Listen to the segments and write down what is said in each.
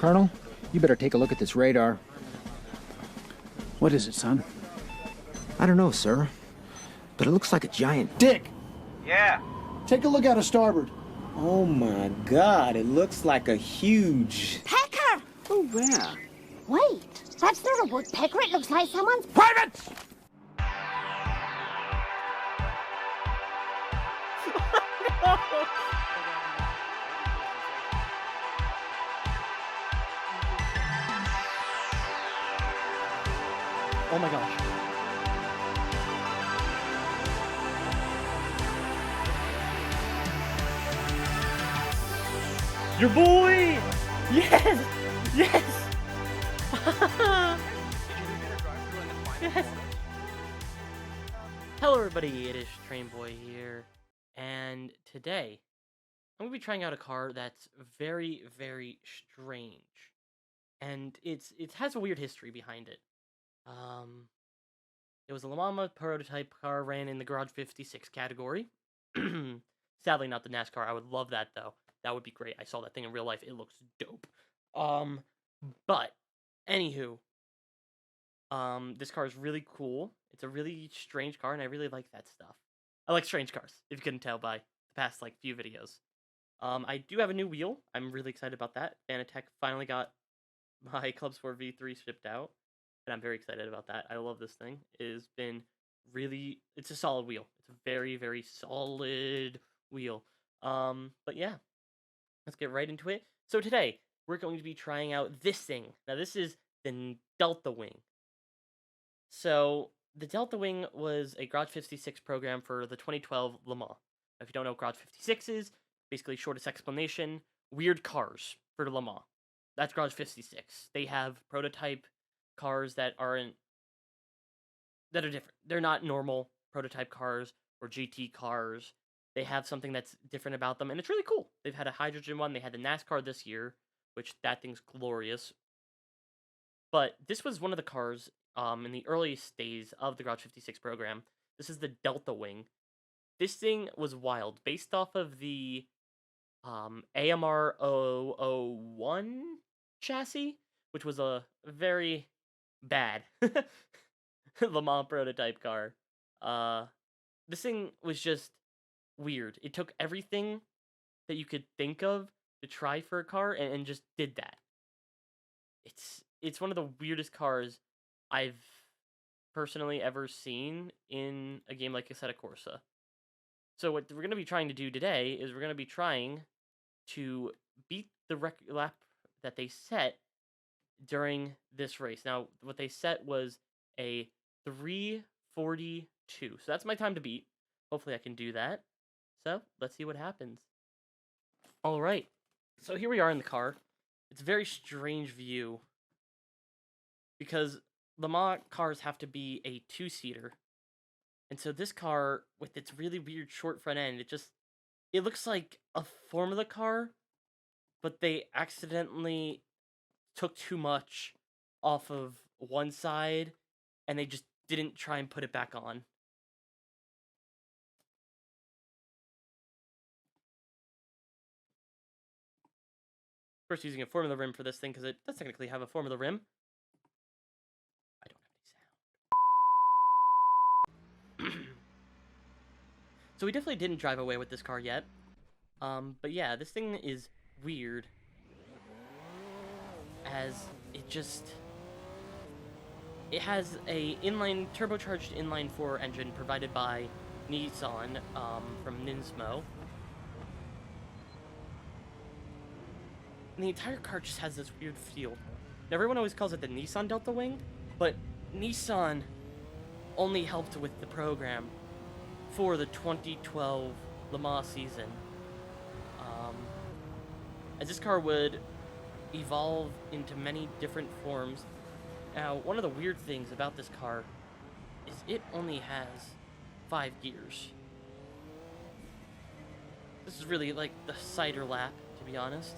Colonel, you better take a look at this radar. What is it, son? I don't know, sir, but it looks like a giant... Dick! Yeah. Take a look out of starboard. Oh my God, it looks like a huge... Pecker! Oh, where? Wait, that's not a woodpecker. It looks like someone's... Privates! Oh my gosh. Your boy! Yes! Yes! Yes! Hello everybody, it is Trainboy here, and today I'm going to be trying out a car that's very, very strange. And it has a weird history behind it. It was a Le Mans prototype car, ran in the Garage 56 category. Sadly, not the NASCAR. I would love that, though. That would be great. I saw that thing in real life. It looks dope. But, anywho, this car is really cool. It's a really strange car, and I really like that stuff. I like strange cars, if you couldn't tell by the past, few videos. I do have a new wheel. I'm really excited about that. Fanatec finally got my Club Sport V3 shipped out. And I'm very excited about that. I love this thing. It has been really... It's a solid wheel. It's a very, very solid wheel. But yeah. Let's get right into it. So today, we're going to be trying out this thing. Now, this is the Delta Wing. So, the Delta Wing was a Garage 56 program for the 2012 Le Mans. If you don't know what Garage 56 is, basically, shortest explanation, weird cars for Le Mans. That's Garage 56. They have prototype cars that are different. They're not normal prototype cars or GT cars. They have something that's different about them, and it's really cool. They've had a hydrogen one. They had the NASCAR this year, which that thing's glorious. But this was one of the cars in the earliest days of the Garage 56 program. This is the Delta Wing. This thing was wild, based off of the AMR 001 chassis, which was a very bad Le Mans prototype car. This thing was just weird. It took everything that you could think of to try for a car and just did that. It's one of the weirdest cars I've personally ever seen in a game like Assetto Corsa. So what we're going to be trying to do today is we're going to be trying to beat the lap that they set during this race. Now, what they set was a 3:42. So that's my time to beat. Hopefully I can do that. So, let's see what happens. Alright. So here we are in the car. It's a very strange view. Because Le Mans cars have to be a two-seater. And so this car, with its really weird short front end, it looks like a Formula car, but they accidentally took too much off of one side, and they just didn't try and put it back on. Of course, using a Formula rim for this thing, because it does technically have a Formula rim. I don't have any sound. So we definitely didn't drive away with this car yet. But yeah, this thing is weird. As it has a turbocharged inline 4 engine provided by Nissan from Nismo. And the entire car just has this weird feel. Now, everyone always calls it the Nissan Delta Wing, but Nissan only helped with the program for the 2012 Le Mans season. As this car would evolve into many different forms. Now, one of the weird things about this car is it only has 5 gears. This is really like the cider lap, to be honest.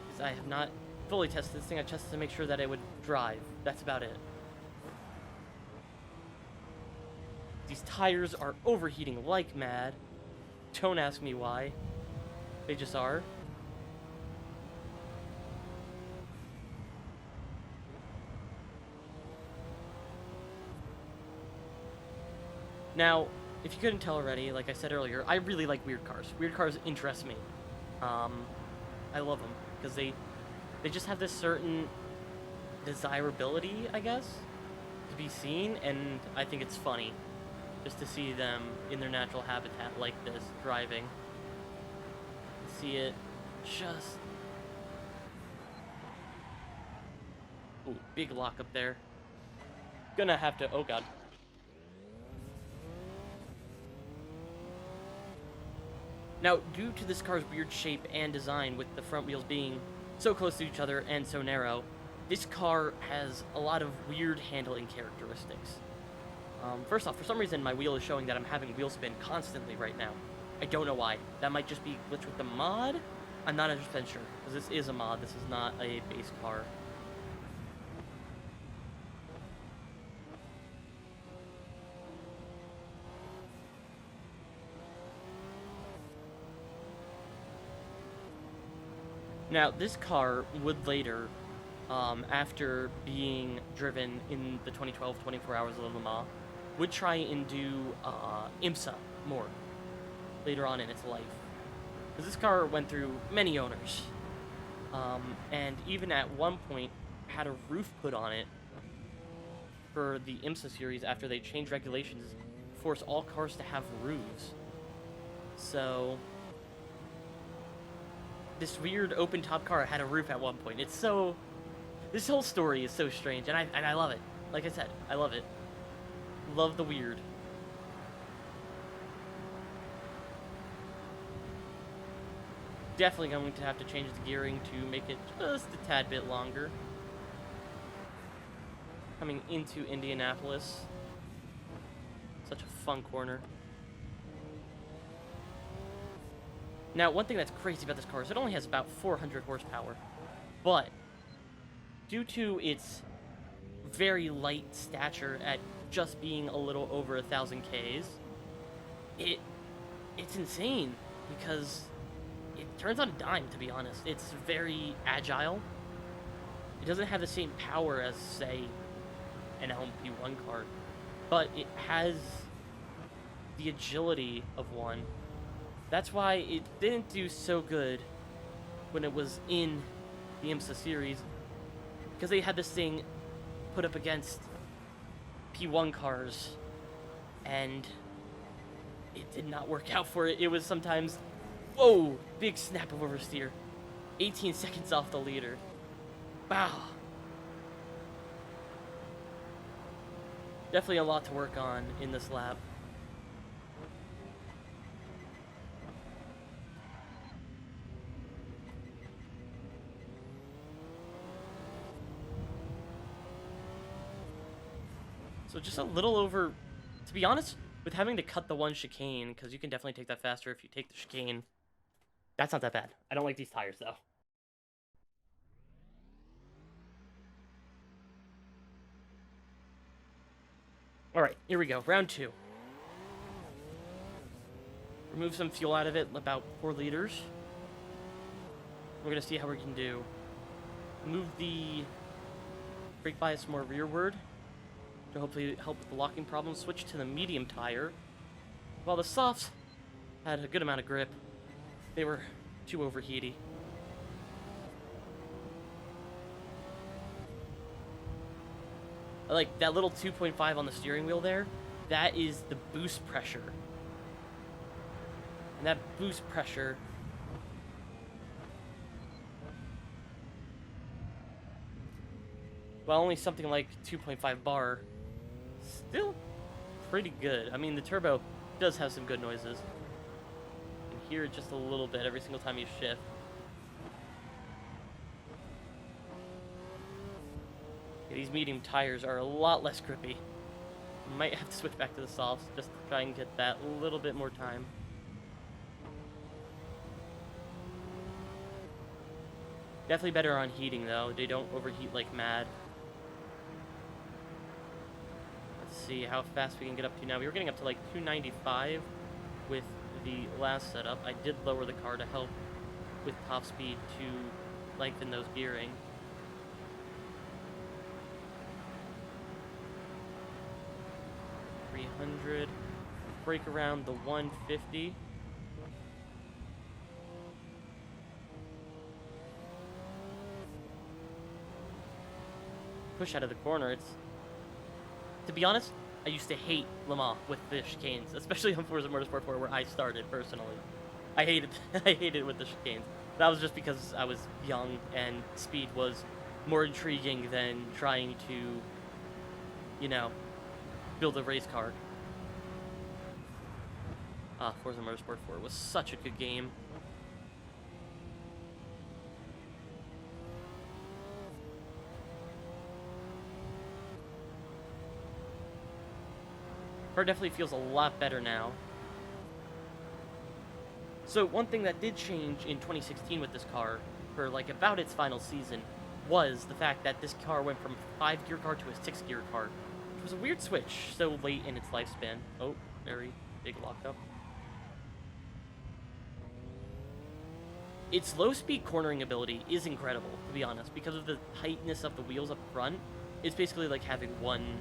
Because I have not fully tested this thing. I tested to make sure that it would drive. That's about it. These tires are overheating like mad. Don't ask me why. They just are. Now, if you couldn't tell already, like I said earlier, I really like weird cars. Weird cars interest me. I love them because they just have this certain desirability, I guess, to be seen, and I think it's funny just to see them in their natural habitat like this, driving. See it just... Ooh, big lock up there. Gonna have to... Oh, God. Now, due to this car's weird shape and design, with the front wheels being so close to each other and so narrow, this car has a lot of weird handling characteristics. First off, for some reason, my wheel is showing that I'm having wheel spin constantly right now. I don't know why. That might just be a glitch with the mod? I'm not 100% sure, because this is a mod. This is not a base car. Now, this car would later, after being driven in the 2012 24 Hours of Le Mans, would try and do IMSA more later on in its life. Because this car went through many owners, and even at one point had a roof put on it for the IMSA series after they changed regulations to force all cars to have roofs. So... this weird open-top car had a roof at one point. It's so... this whole story is so strange, and I love it. Like I said, I love it. Love the weird. Definitely going to have to change the gearing to make it just a tad bit longer. Coming into Indianapolis. Such a fun corner. Now, one thing that's crazy about this car is it only has about 400 horsepower, but due to its very light stature at just being a little over 1,000 Ks, it's insane because it turns on a dime, to be honest. It's very agile. It doesn't have the same power as, say, an LMP1 car, but it has the agility of one. That's why it didn't do so good when it was in the IMSA series, because they had this thing put up against P1 cars, and it did not work out for it. It was sometimes, whoa, big snap of oversteer. 18 seconds off the leader. Wow. Definitely a lot to work on in this lap. So just a little over, to be honest, with having to cut the one chicane, because you can definitely take that faster if you take the chicane. That's not that bad. I don't like these tires, though. Alright, here we go. Round 2. Remove some fuel out of it, about 4 liters. We're going to see how we can do. Move the brake bias more rearward to hopefully help with the locking problem. Switch to the medium tire. While the softs had a good amount of grip, they were too overheaty. I like that little 2.5 on the steering wheel there. That is the boost pressure. And that boost pressure while only something like 2.5 bar, still pretty good. I mean, the turbo does have some good noises. You can hear it just a little bit every single time you shift. Yeah, these medium tires are a lot less grippy. You might have to switch back to the softs just to try and get that little bit more time. Definitely better on heating, though. They don't overheat like mad. Let's see how fast we can get up to now. We were getting up to like 295 with the last setup. I did lower the car to help with top speed to lengthen those gearing. $300. brake around the 150. Push out of the corner. It's, to be honest, I used to hate Le Mans with the chicanes, especially on Forza Motorsport 4, where I started personally. I hated I hated it with the chicanes. That was just because I was young and speed was more intriguing than trying to, you know, build a race car. Forza Motorsport 4 was such a good game. Car definitely feels a lot better now. So one thing that did change in 2016 with this car, for like about its final season, was the fact that this car went from a 5-gear car to a 6-gear car, which was a weird switch so late in its lifespan. Oh, very big lockup. Its low-speed cornering ability is incredible, to be honest, because of the tightness of the wheels up front. It's basically like having one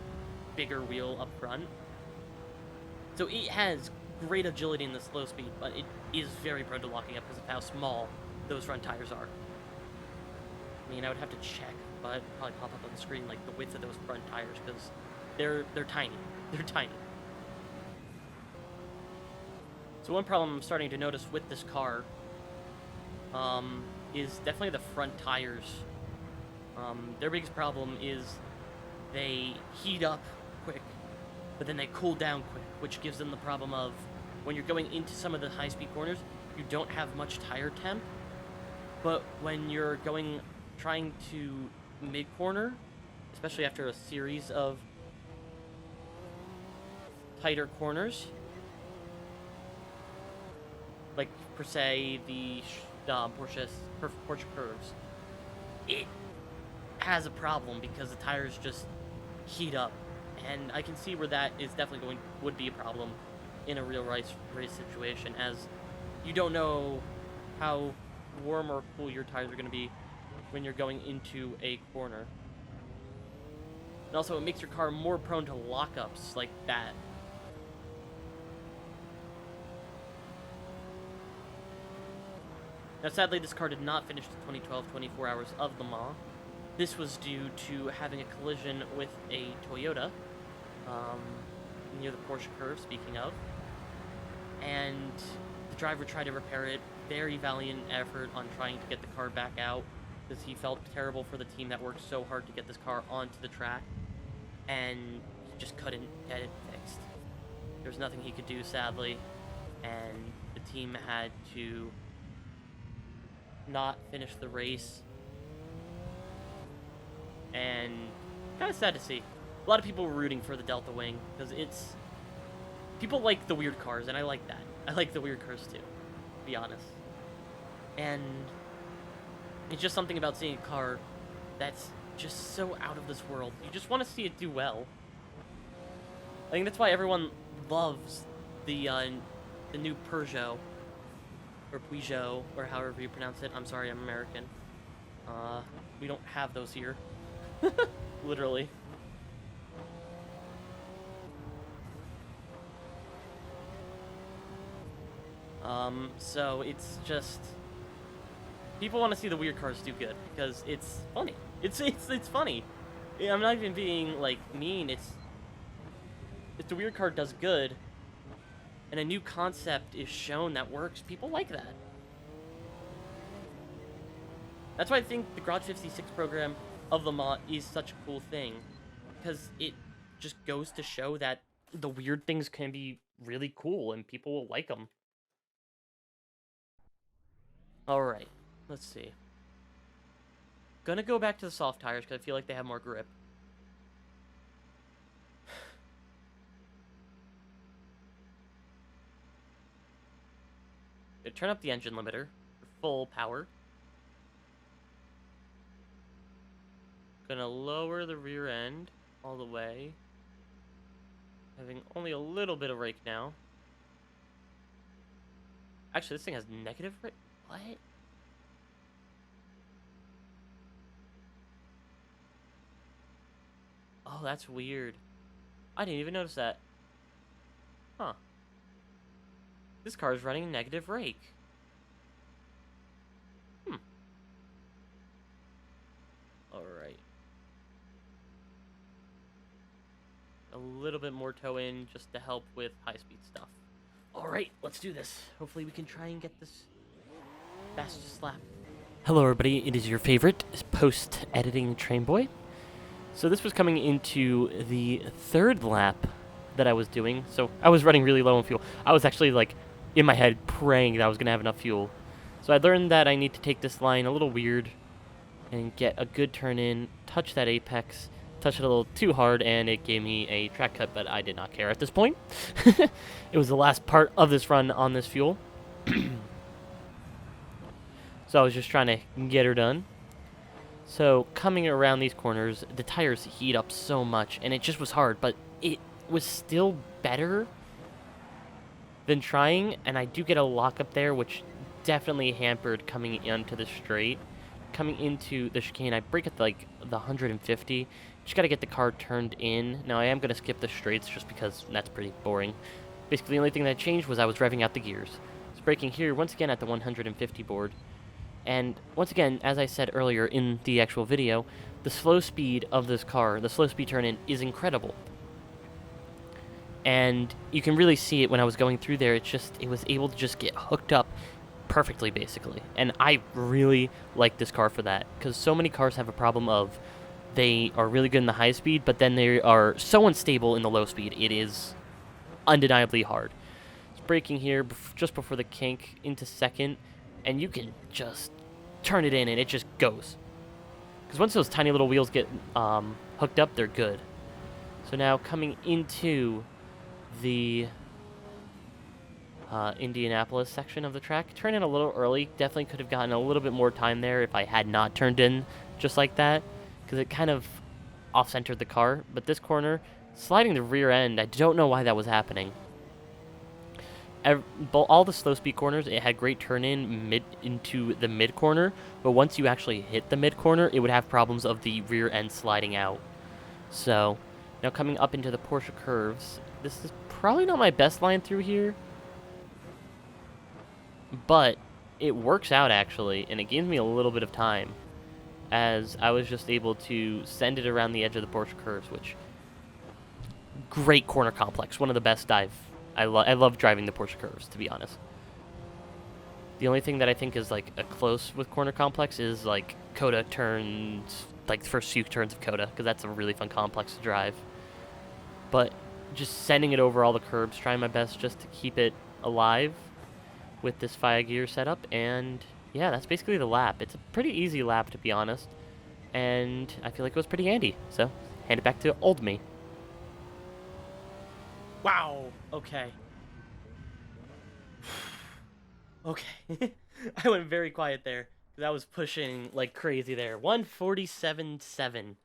bigger wheel up front. So it has great agility in the slow speed, but it is very prone to locking up because of how small those front tires are. I mean, I would have to check, but it'd probably pop up on the screen like the width of those front tires because they're tiny. They're tiny. So one problem I'm starting to notice with this car is definitely the front tires. Their biggest problem is they heat up quick, but then they cool down quick, which gives them the problem of when you're going into some of the high-speed corners, you don't have much tire temp, but when you're trying to mid-corner, especially after a series of tighter corners, like per se the Porsche curves, it has a problem because the tires just heat up, and I can see where that is definitely would be a problem in a real race situation, as you don't know how warm or cool your tires are going to be when you're going into a corner. And also, it makes your car more prone to lockups like that. Now, sadly, this car did not finish the 2012 24 Hours of Le Mans. This was due to having a collision with a Toyota near the Porsche curve, speaking of. And the driver tried to repair it. Very valiant effort on trying to get the car back out, because he felt terrible for the team that worked so hard to get this car onto the track, and he just couldn't get it fixed. There was nothing he could do, sadly, and the team had to not finish the race. And kind of sad to see. A lot of people were rooting for the Delta Wing, because it's... people like the weird cars, and I like that. I like the weird cars too, to be honest. And it's just something about seeing a car that's just so out of this world. You just want to see it do well. I think that's why everyone loves the new Peugeot, or Peugeot, or however you pronounce it. I'm sorry, I'm American. We don't have those here. Literally. So it's just... people want to see the weird cars do good, because it's funny. It's funny. I'm not even being, like, mean. It's... if the weird car does good, and a new concept is shown that works, people like that. That's why I think the Garage 56 program of Le Mans is such a cool thing, because it just goes to show that the weird things can be really cool, and people will like them. Alright, let's see. Gonna go back to the soft tires, because I feel like they have more grip. Turn up the engine limiter for full power. Gonna lower the rear end all the way. Having only a little bit of rake now. Actually, this thing has negative rake. What? Oh, that's weird. I didn't even notice that. Huh. This car is running a negative rake. Alright. A little bit more toe in just to help with high-speed stuff. Alright, let's do this. Hopefully we can try and get this fastest lap. Hello everybody, it is your favorite post-editing train boy. So this was coming into the third lap that I was doing. So I was running really low on fuel. I was actually like in my head praying that I was going to have enough fuel. So I learned that I need to take this line a little weird and get a good turn in, touch that apex, touch it a little too hard, and it gave me a track cut, but I did not care at this point. It was the last part of this run on this fuel. So I was just trying to get her done. So coming around these corners, the tires heat up so much, and it just was hard, but it was still better than trying, and I do get a lockup there, which definitely hampered coming into the straight. Coming into the chicane, I brake at like the 150. Just got to get the car turned in. Now I am going to skip the straights just because that's pretty boring. Basically the only thing that changed was I was revving out the gears. So braking here once again at the 150 board. And once again, as I said earlier in the actual video, the slow speed of this car, the slow speed turn in, is incredible. And you can really see it when I was going through there. It was able to just get hooked up perfectly, basically. And I really like this car for that, because so many cars have a problem of they are really good in the high speed, but then they are so unstable in the low speed. It is undeniably hard. It's braking here just before the kink into second, and you can just turn it in and it just goes. Because once those tiny little wheels get hooked up, they're good. So now coming into the Indianapolis section of the track. Turned in a little early. Definitely could have gotten a little bit more time there if I had not turned in just like that, because it kind of off-centered the car. But this corner, sliding the rear end, I don't know why that was happening. All the slow speed corners, it had great turn in into the mid corner, but once you actually hit the mid corner, it would have problems of the rear end sliding out. So now coming up into the Porsche curves, this is probably not my best line through here, but it works out actually, and it gives me a little bit of time, as I was just able to send it around the edge of the Porsche curves, which, great corner complex, one of the best I love driving the Porsche curves, to be honest. The only thing that I think is like a close with corner complex is like Coda turns, like the first few turns of Coda, because that's a really fun complex to drive. But just sending it over all the curbs, trying my best just to keep it alive with this 5-gear setup, and yeah, that's basically the lap. It's a pretty easy lap, to be honest, and I feel like it was pretty handy, so hand it back to old me. Wow, okay. Okay, I went very quiet there, because I was pushing like crazy there. 147.7.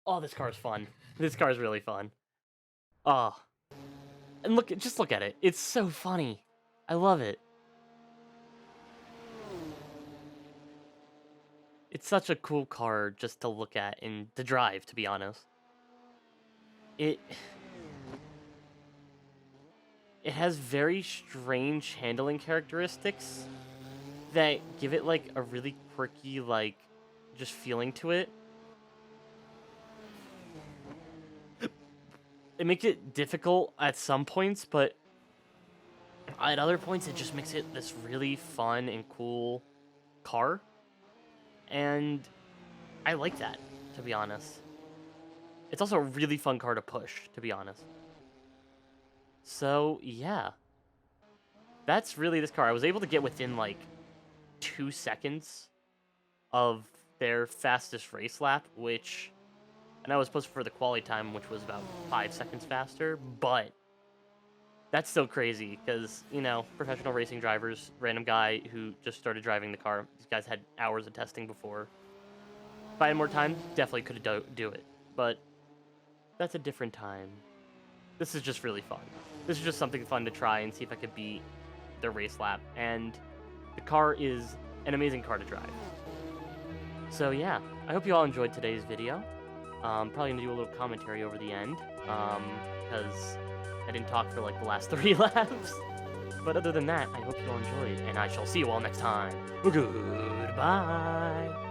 Oh, this car is fun. This car is really fun. Oh, and just look at it. It's so funny. I love it. It's such a cool car just to look at and to drive, to be honest. It has very strange handling characteristics that give it like a really quirky, like, just feeling to it. It makes it difficult at some points, but at other points it just makes it this really fun and cool car. And I like that, to be honest. It's also a really fun car to push, to be honest. So, yeah. That's really this car. I was able to get within, like, 2 seconds of their fastest race lap, which... And I was supposed for the quali time, which was about 5 seconds faster, but... That's still crazy, because, you know, professional racing drivers, random guy who just started driving the car. These guys had hours of testing before. If I had more time, definitely could do it. But that's a different time. This is just really fun. This is just something fun to try and see if I could beat the race lap. And the car is an amazing car to drive. So yeah, I hope you all enjoyed today's video. Probably gonna do a little commentary over the end, because I didn't talk for like the last 3 laps. But other than that, I hope you all enjoyed, and I shall see you all next time. Goodbye.